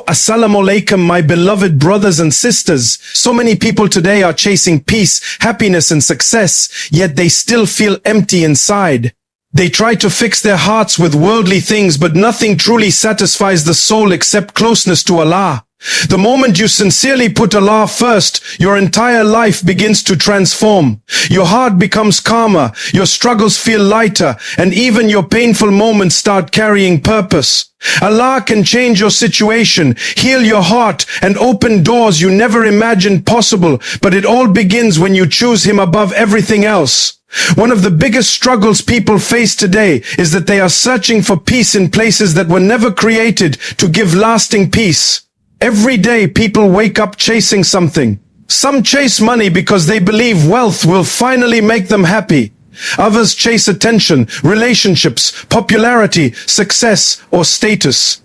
Assalamu alaikum, my beloved brothers and sisters. So many people today are chasing peace, happiness and success, yet they still feel empty inside. They try to fix their hearts with worldly things, but nothing truly satisfies the soul except closeness to Allah. The moment you sincerely put Allah first, your entire life begins to transform. Your heart becomes calmer, your struggles feel lighter, and even your painful moments start carrying purpose. Allah can change your situation, heal your heart, and open doors you never imagined possible, but it all begins when you choose Him above everything else. One of the biggest struggles people face today is that they are searching for peace in places that were never created to give lasting peace. Every day people wake up chasing something. Some chase money because they believe wealth will finally make them happy. Others chase attention, relationships, popularity, success, or status.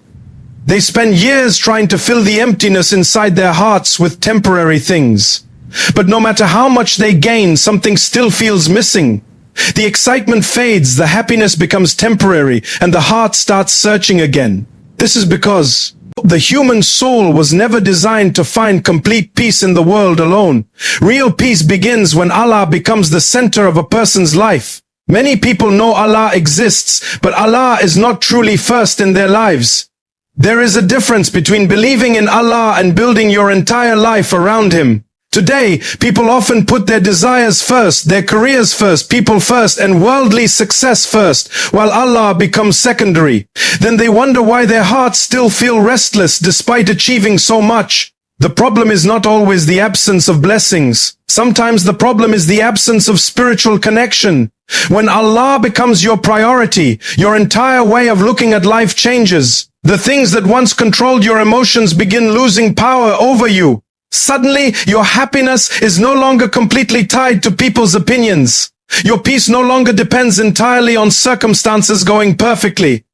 They spend years trying to fill the emptiness inside their hearts with temporary things. But no matter how much they gain, something still feels missing. The excitement fades, the happiness becomes temporary, and the heart starts searching again. This is because the human soul was never designed to find complete peace in the world alone. Real peace begins when Allah becomes the center of a person's life. Many people know Allah exists, but Allah is not truly first in their lives. There is a difference between believing in Allah and building your entire life around Him. Today, people often put their desires first, their careers first, people first, and worldly success first, while Allah becomes secondary. Then they wonder why their hearts still feel restless despite achieving so much. The problem is not always the absence of blessings. Sometimes the problem is the absence of spiritual connection. When Allah becomes your priority, your entire way of looking at life changes. The things that once controlled your emotions begin losing power over you. Suddenly, your happiness is no longer completely tied to people's opinions. Your peace no longer depends entirely on circumstances going perfectly.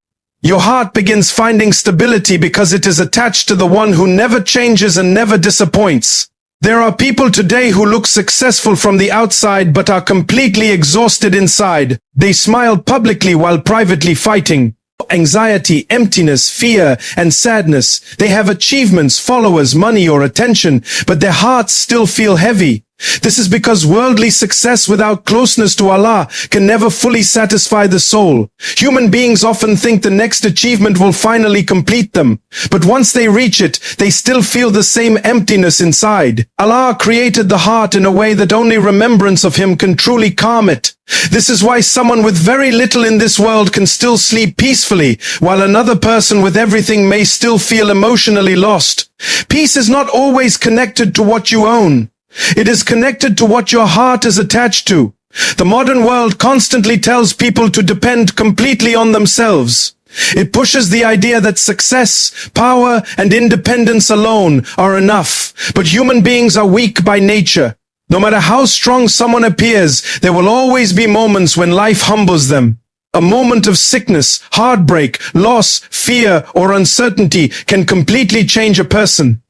Your heart begins finding stability because it is attached to the one who never changes and never disappoints. There are people today who look successful from the outside but are completely exhausted inside. They smile publicly while privately fighting. Anxiety, emptiness, fear, and sadness. They have achievements, followers, money, or attention, but their hearts still feel heavy. This is because worldly success without closeness to Allah can never fully satisfy the soul. Human beings often think the next achievement will finally complete them, but once they reach it, they still feel the same emptiness inside. Allah created the heart in a way that only remembrance of Him can truly calm it. This is why someone with very little in this world can still sleep peacefully, while another person with everything may still feel emotionally lost. Peace is not always connected to what you own. It is connected to what your heart is attached to. The modern world constantly tells people to depend completely on themselves. It pushes the idea that success, power, and independence alone are enough. But human beings are weak by nature. No matter how strong someone appears, there will always be moments when life humbles them. A moment of sickness, heartbreak, loss, fear, or uncertainty can completely change a person.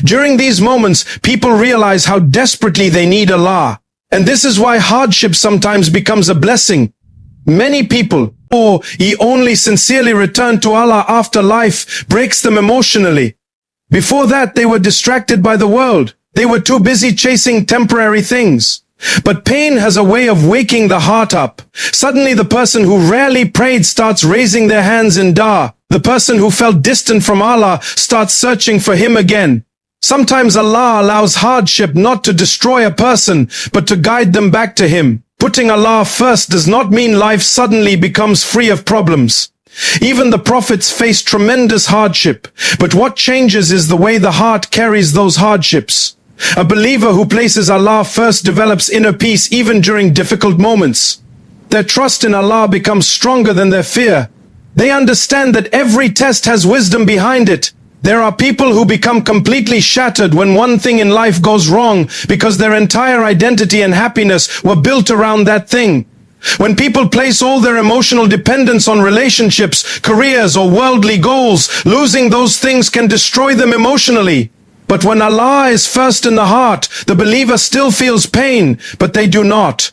During these moments, people realize how desperately they need Allah. And this is why hardship sometimes becomes a blessing. Many people, ye only sincerely return to Allah after life breaks them emotionally. Before that, they were distracted by the world. They were too busy chasing temporary things. But pain has a way of waking the heart up. Suddenly the person who rarely prayed starts raising their hands in dua. The person who felt distant from Allah starts searching for Him again. Sometimes Allah allows hardship not to destroy a person, but to guide them back to Him. Putting Allah first does not mean life suddenly becomes free of problems. Even the prophets faced tremendous hardship, but what changes is the way the heart carries those hardships. A believer who places Allah first develops inner peace even during difficult moments. Their trust in Allah becomes stronger than their fear. They understand that every test has wisdom behind it. There are people who become completely shattered when one thing in life goes wrong because their entire identity and happiness were built around that thing. When people place all their emotional dependence on relationships, careers, or worldly goals, losing those things can destroy them emotionally. But when Allah is first in the heart, the believer still feels pain, but they do not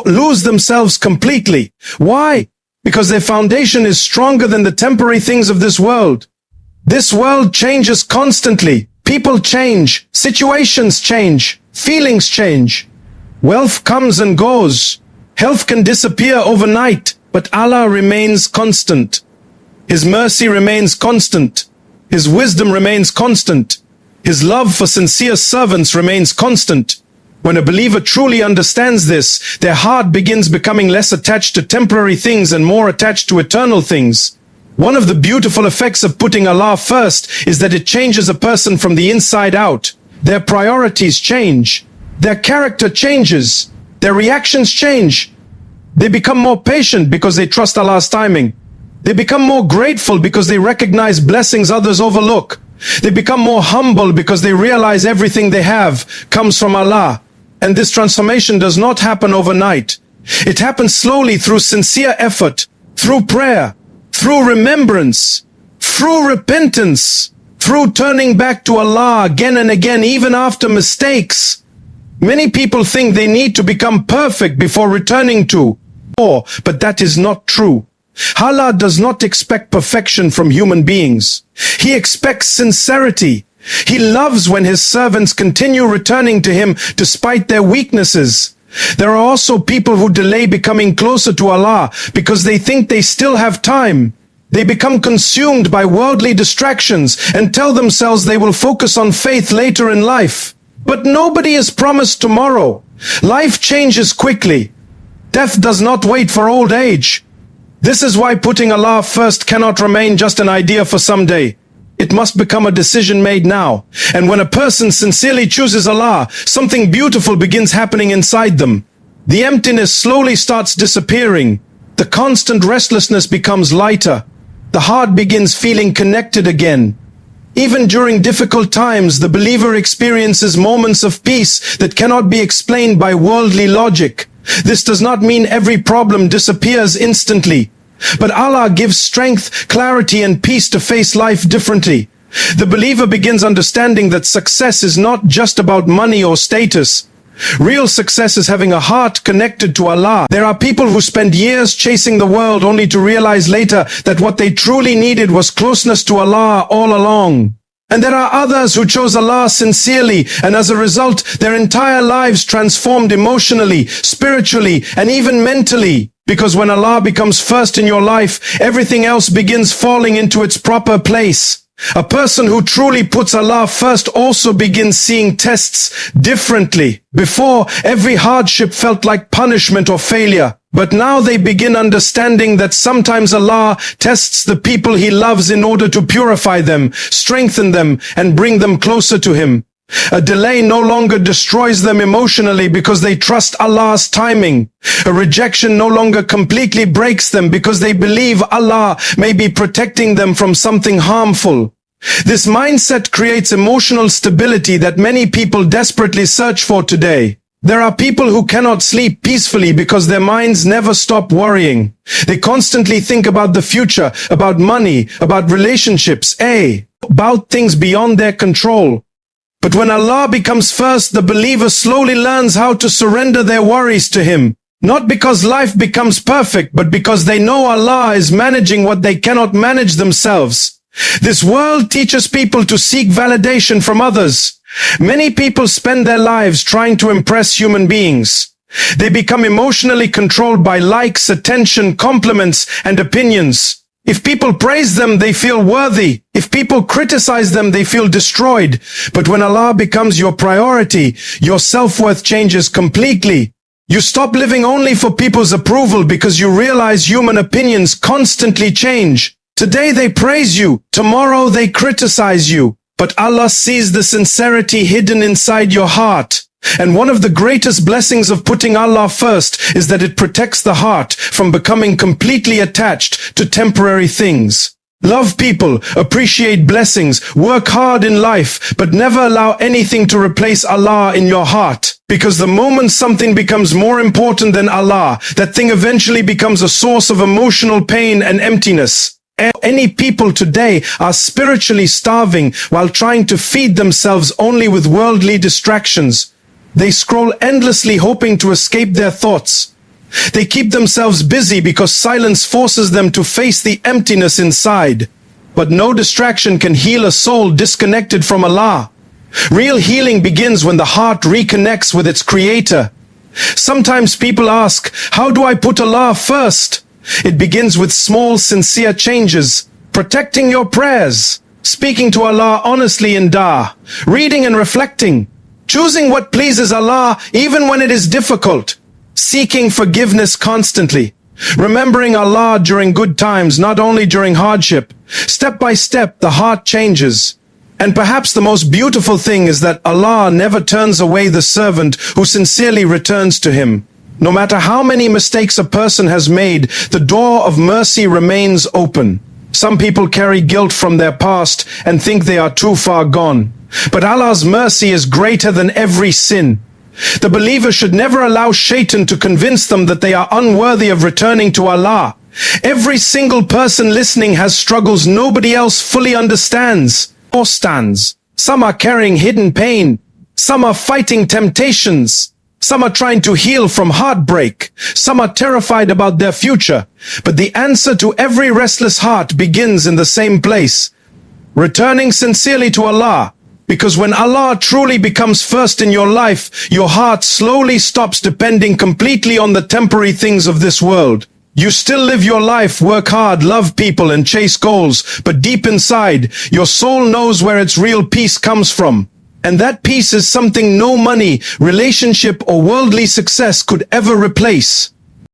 lose themselves completely. Why? Because their foundation is stronger than the temporary things of this world. This world changes constantly. People change, situations change, feelings change. Wealth comes and goes. Health can disappear overnight, but Allah remains constant. His mercy remains constant. His wisdom remains constant. His love for sincere servants remains constant. When a believer truly understands this, their heart begins becoming less attached to temporary things and more attached to eternal things. One of the beautiful effects of putting Allah first is that it changes a person from the inside out. Their priorities change. Their character changes. Their reactions change. They become more patient because they trust Allah's timing. They become more grateful because they recognize blessings others overlook. They become more humble because they realize everything they have comes from Allah. And this transformation does not happen overnight. It happens slowly through sincere effort, through prayer, through remembrance, through repentance, through turning back to Allah again and again, even after mistakes. Many people think they need to become perfect before returning to Allah, but that is not true. Allah does not expect perfection from human beings. He expects sincerity. He loves when His servants continue returning to Him despite their weaknesses. There are also people who delay becoming closer to Allah because they think they still have time. They become consumed by worldly distractions and tell themselves they will focus on faith later in life. But nobody is promised tomorrow. Life changes quickly. Death does not wait for old age. This is why putting Allah first cannot remain just an idea for someday. It must become a decision made now. And when a person sincerely chooses Allah, something beautiful begins happening inside them. The emptiness slowly starts disappearing. The constant restlessness becomes lighter. The heart begins feeling connected again. Even during difficult times, the believer experiences moments of peace that cannot be explained by worldly logic. This does not mean every problem disappears instantly. But Allah gives strength, clarity, and peace to face life differently. The believer begins understanding that success is not just about money or status. Real success is having a heart connected to Allah. There are people who spend years chasing the world only to realize later that what they truly needed was closeness to Allah all along. And there are others who chose Allah sincerely, and as a result, their entire lives transformed emotionally, spiritually, and even mentally. Because when Allah becomes first in your life, everything else begins falling into its proper place. A person who truly puts Allah first also begins seeing tests differently. Before, every hardship felt like punishment or failure. But now they begin understanding that sometimes Allah tests the people He loves in order to purify them, strengthen them, and bring them closer to Him. A delay no longer destroys them emotionally because they trust Allah's timing. A rejection no longer completely breaks them because they believe Allah may be protecting them from something harmful. This mindset creates emotional stability that many people desperately search for today. There are people who cannot sleep peacefully because their minds never stop worrying. They constantly think about the future, about money, about relationships, about things beyond their control. But when Allah becomes first, the believer slowly learns how to surrender their worries to Him. Not because life becomes perfect, but because they know Allah is managing what they cannot manage themselves. This world teaches people to seek validation from others. Many people spend their lives trying to impress human beings. They become emotionally controlled by likes, attention, compliments, and opinions. If people praise them, they feel worthy. If people criticize them, they feel destroyed. But when Allah becomes your priority, your self-worth changes completely. You stop living only for people's approval because you realize human opinions constantly change. Today they praise you, tomorrow they criticize you. But Allah sees the sincerity hidden inside your heart. And one of the greatest blessings of putting Allah first is that it protects the heart from becoming completely attached to temporary things. Love people, appreciate blessings, work hard in life, but never allow anything to replace Allah in your heart. Because the moment something becomes more important than Allah, that thing eventually becomes a source of emotional pain and emptiness. Any people today are spiritually starving while trying to feed themselves only with worldly distractions. They scroll endlessly hoping to escape their thoughts. They keep themselves busy because silence forces them to face the emptiness inside. But no distraction can heal a soul disconnected from Allah. Real healing begins when the heart reconnects with its Creator. Sometimes people ask, how do I put Allah first? It begins with small, sincere changes, protecting your prayers, speaking to Allah honestly in dua, reading and reflecting, choosing what pleases Allah even when it is difficult, seeking forgiveness constantly, remembering Allah during good times, not only during hardship. Step by step, the heart changes. And perhaps the most beautiful thing is that Allah never turns away the servant who sincerely returns to Him. No matter how many mistakes a person has made, the door of mercy remains open. Some people carry guilt from their past and think they are too far gone. But Allah's mercy is greater than every sin. The believer should never allow Shaitan to convince them that they are unworthy of returning to Allah. Every single person listening has struggles nobody else fully understands or stands. Some are carrying hidden pain. Some are fighting temptations. Some are trying to heal from heartbreak. Some are terrified about their future. But the answer to every restless heart begins in the same place. Returning sincerely to Allah. Because when Allah truly becomes first in your life, your heart slowly stops depending completely on the temporary things of this world. You still live your life, work hard, love people, and chase goals, but deep inside, your soul knows where its real peace comes from. And that peace is something no money, relationship, or worldly success could ever replace.